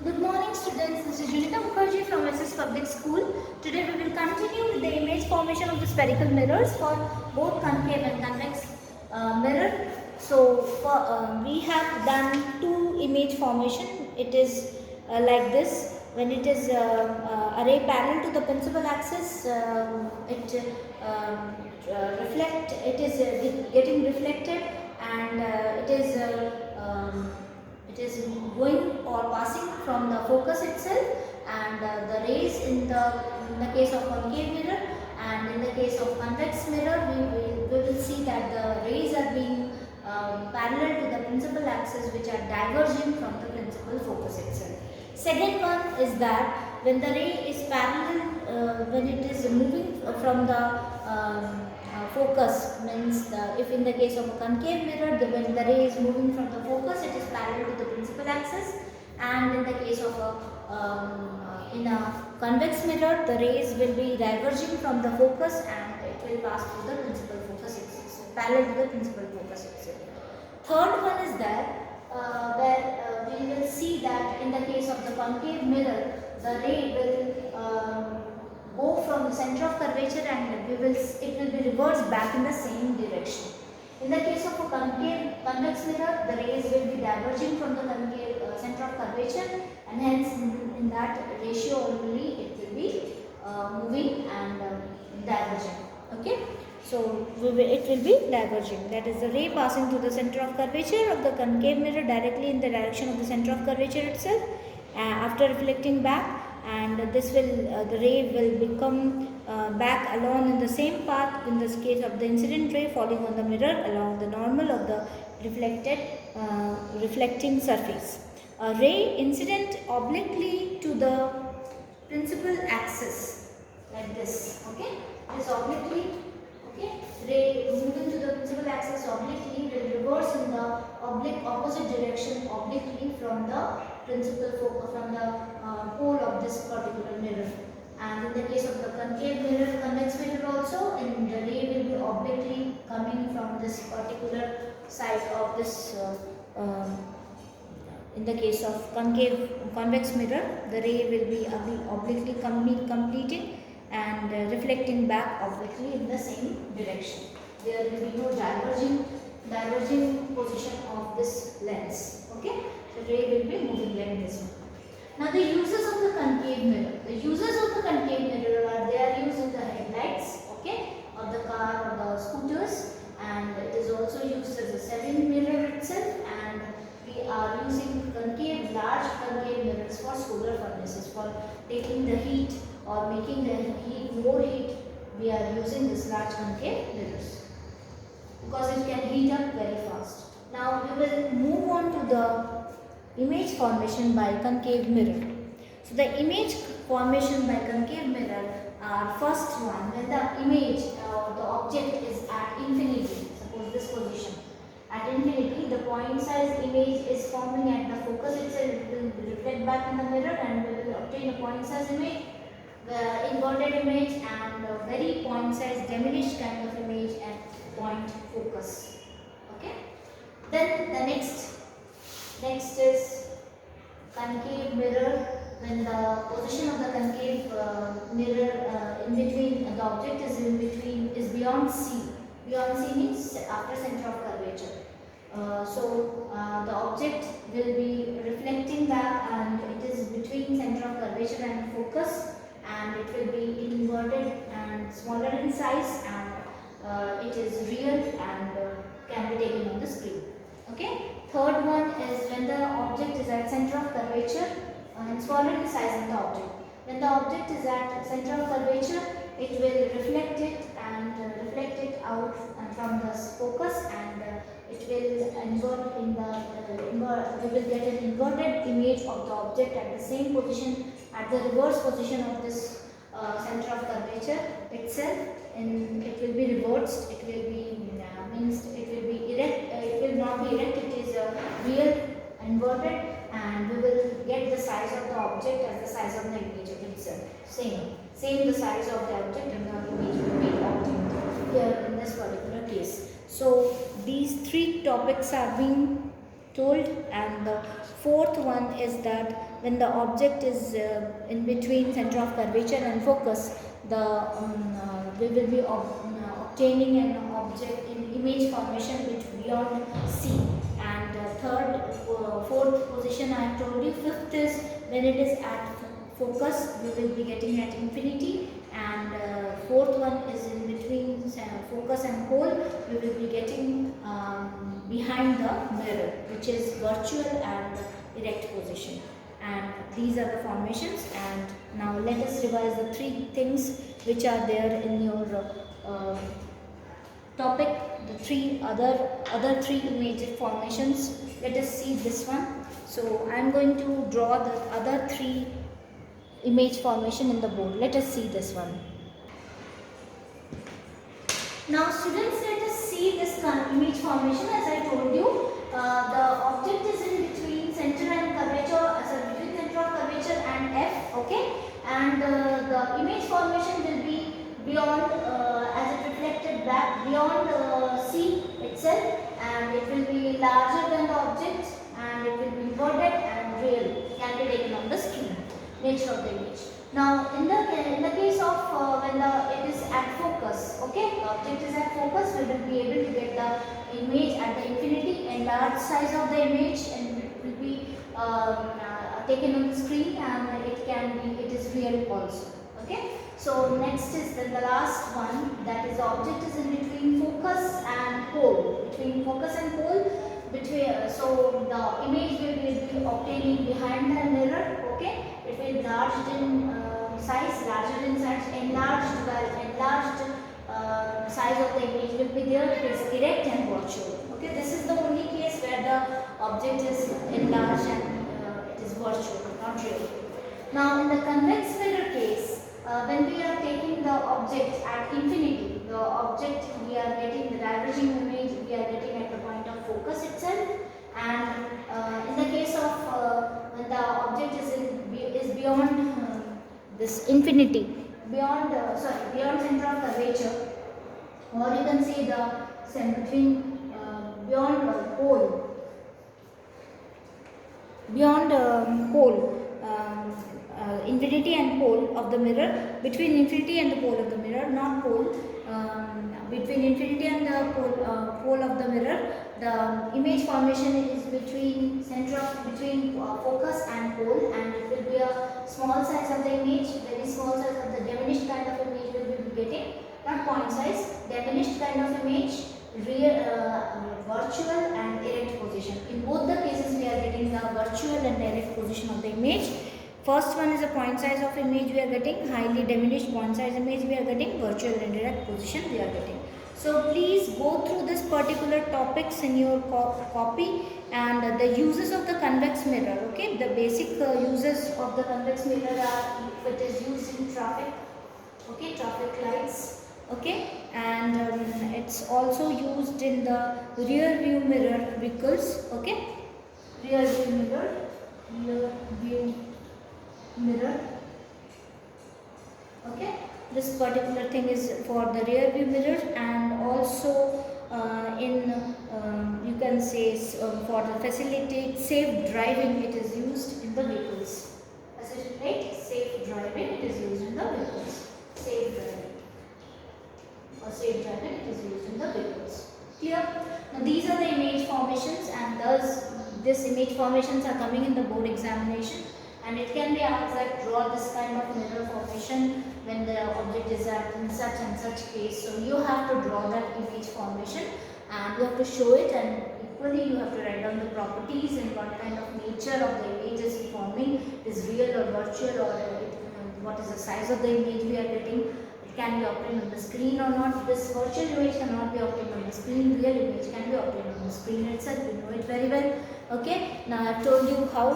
Good morning students, this is Junita Mukherjee from SS Public School. Today we will continue with the image formation of the spherical mirrors for both concave and convex mirror. So we have done two image formation. It is like this. When it is array parallel to the principal axis, it is getting reflected, and it is going or passing from the focus itself, and the rays in the case of concave mirror, and in the case of convex mirror we will see that the rays are being parallel to the principal axis, which are diverging from the principal focus itself. Second one is that when the ray is parallel, when it is moving from the focus, means if in the case of a concave mirror, when the ray is moving from the focus, it is parallel to the principal axis, and in the case of in a convex mirror, the rays will be diverging from the focus and it will pass through the principal focus itself, parallel to the principal focus itself. Third one is that where we will see that in the case of the concave mirror, the ray will go from the center of curvature and it will be reversed back in the same direction. In the case of a convex mirror, the rays will be diverging from the concave center of curvature, and hence in that ratio only it will be moving and diverging. Okay. So it will be diverging. That is the ray passing through the center of curvature of the concave mirror directly in the direction of the center of curvature itself, after reflecting back, and this will the ray will become back along in the same path in this case of the incident ray falling on the mirror along the normal of the reflecting surface. A ray incident obliquely to the principal axis like this. Okay, this obliquely. Okay, ray moving to the principal axis obliquely will reverse in the opposite direction obliquely from the principal focus, from the pole of this particular mirror. And in the case of the concave mirror, convex mirror also, and the ray will be obliquely coming from this particular side of this. In the case of convex mirror, the ray will be obliquely completing and reflecting back obliquely in the same direction. There will be no diverging position of this lens. Okay, the ray will be moving like this. Now the uses of the concave mirror. The uses of the concave mirror are they are used in the headlights, okay, of the car or the scooters, and it is also used as a selling mirror itself, and we are using large concave mirrors for solar furnaces, for taking the heat or making the more heat. We are using this large concave mirrors because it can heat up very fast. Now we will move on to the image formation by concave mirror. So the image formation by concave mirror are first one when the image or the object is at infinity. Suppose this position. At infinity, the point size image is forming at the focus itself. It will reflect back in the mirror and we will obtain a point size image, the inverted image, and a very point size diminished kind of image at point focus. Okay. Then the next is concave mirror. When the position of the concave mirror in between the object is beyond C. Beyond C means after center of curvature. The object will be reflecting back, and it is between center of curvature and focus, and it will be inverted and smaller in size, and it is real and can be taken on the screen. Okay. Third one is when the object is at center of curvature and smaller in size than the object. When the object is at center of curvature, it will reflect it and reflect it out from the focus, and it will invert in we will get an inverted image of the object at the same position, at the reverse position of this center of curvature itself, and it will be reversed. It will be it will be erect. It will not be erect. It is real inverted, and we will get the size of the object as the size of the image of itself. Same the size of the object and the image will be obtained here in this particular case. So these three topics are being told. And the fourth one is that when the object is in between center of curvature and focus, we will be obtaining an object in image formation which beyond C. And fourth position I have told you. Fifth is when it is at focus, we will be getting at infinity. And fourth one is in between focus and pole, we will be getting behind the mirror, which is virtual and erect position. And these are the formations. And now let us revise the three things which are there in your topic, the other three image formations. Let us see this one. So I am going to draw the other three image formation in the board. Let us see this one. Now students, let us see this image formation. As I told you, the object is in between center and curvature, between center of curvature and F, okay? And the image formation will be beyond, as it reflected back, beyond C itself, and it will be larger than the object, and it will be inverted and real, can be taken on the screen. Nature of the image. Now, in the case of when it is at focus, okay, the object is at focus, we will be able to get the image at the infinity, enlarged size of the image, and it will be taken on the screen, and it is real also. Okay. So next is the last one, that is the object is in between focus and pole. Between focus and pole. So the image will be obtaining behind the mirror, okay? It will be enlarged in size, larger in size, enlarged size of the image will be there. It is erect and virtual. Okay, this is the only case where the object is enlarged and it is virtual, not real. Now in the convex mirror case, when we are taking the object at infinity, the object we are getting the diverging image we are getting at the point of focus itself. And in the case of when the object is beyond this infinity, beyond center of curvature, or you can say the between beyond pole, infinity and pole of the mirror, between infinity and the pole of the mirror, not pole, between infinity and the pole of the mirror, the image formation is between focus and pole, and it will be a small size of the image, very small size of the diminished kind of image will be getting, not point size, diminished kind of image, virtual and erect position. In both the cases we are getting the virtual and erect position of the image. First one is a point size of image we are getting, highly diminished point size image we are getting, virtual and erect position we are getting. So please go through this particular topics in your copy, and the uses of the convex mirror. Okay, the basic uses of the convex mirror are if it is used in traffic, okay, traffic lights, okay, and it's also used in the rear view mirror vehicles, okay, rear view mirror, okay. This particular thing is for the rear view mirror, and also you can say for the facilitate safe driving it is used in the vehicles. Facilitate safe driving it is used in the vehicles. Safe driving it is used in the vehicles. Clear? Now these are the image formations, and thus these image formations are coming in the board examination. And it can be asked that draw this kind of mirror formation when the object is at in such and such case. So you have to draw that image formation and you have to show it, and equally you have to write down the properties and what kind of nature of the image is forming, is real or virtual, or what is the size of the image we are getting. It can be obtained on the screen or not. This virtual image cannot be obtained on the screen. Real image can be obtained on the screen itself. You know it very well. Okay, now I have told you how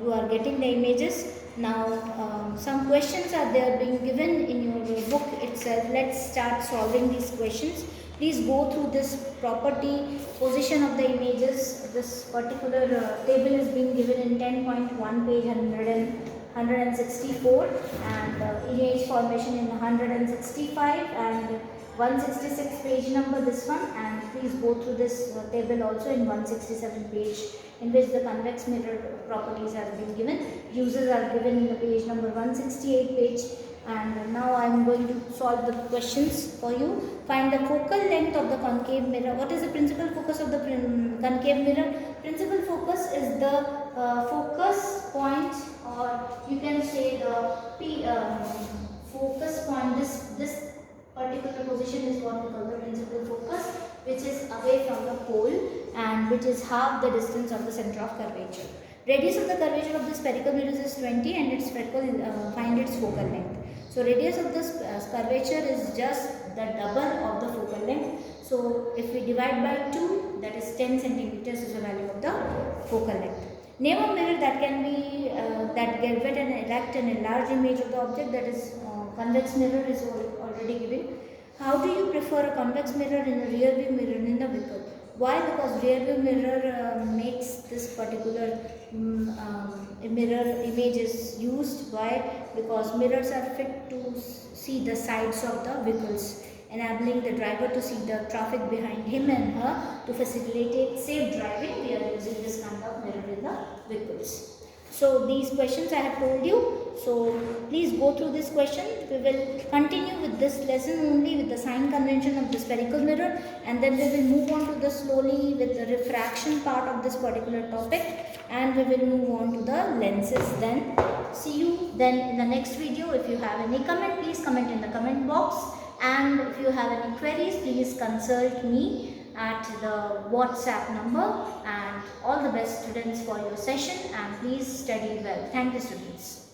you are getting the images. Now some questions are there being given in your book itself. Let's start solving these questions. Please go through this property, position of the images. This particular table is being given in 10.1 page 164, and image formation in 165, and 166 page number this one, and please go through this table also in 167 page, in which the convex mirror properties have been given. Uses are given in the page number 168 page. And now I am going to solve the questions for you. Find the focal length of the concave mirror. What is the principal focus of the concave mirror? Principal focus is the focus point, or you can say the focus point. This particular position is what we call the principal focus, which is away from the pole and which is half the distance of the center of curvature. Radius of the curvature of the spherical mirror is 20, and its find its focal length. So radius of this curvature is just the double of the focal length. So if we divide by 2, that is 10 centimeters is the value of the focal length. Name of mirror that can be that get and erect and enlarge image of the object, that is convex mirror is already given. How do you prefer a convex mirror in a rear view mirror in the vehicle? Why? Because rear view mirror makes this particular mirror image is used. Why? Because mirrors are fit to see the sides of the vehicles, enabling the driver to see the traffic behind him and her. To facilitate safe driving, we are using this kind of mirror in the vehicles. So these questions I have told you. So please go through this question. We will continue with this lesson only with the sign convention of the spherical mirror, and then we will move on to the slowly with the refraction part of this particular topic, and we will move on to the lenses then. See you then in the next video. If you have any comment, please comment in the comment box, and if you have any queries, please consult me at the WhatsApp number. And all the best, students, for your session, and please study well. Thank you, students.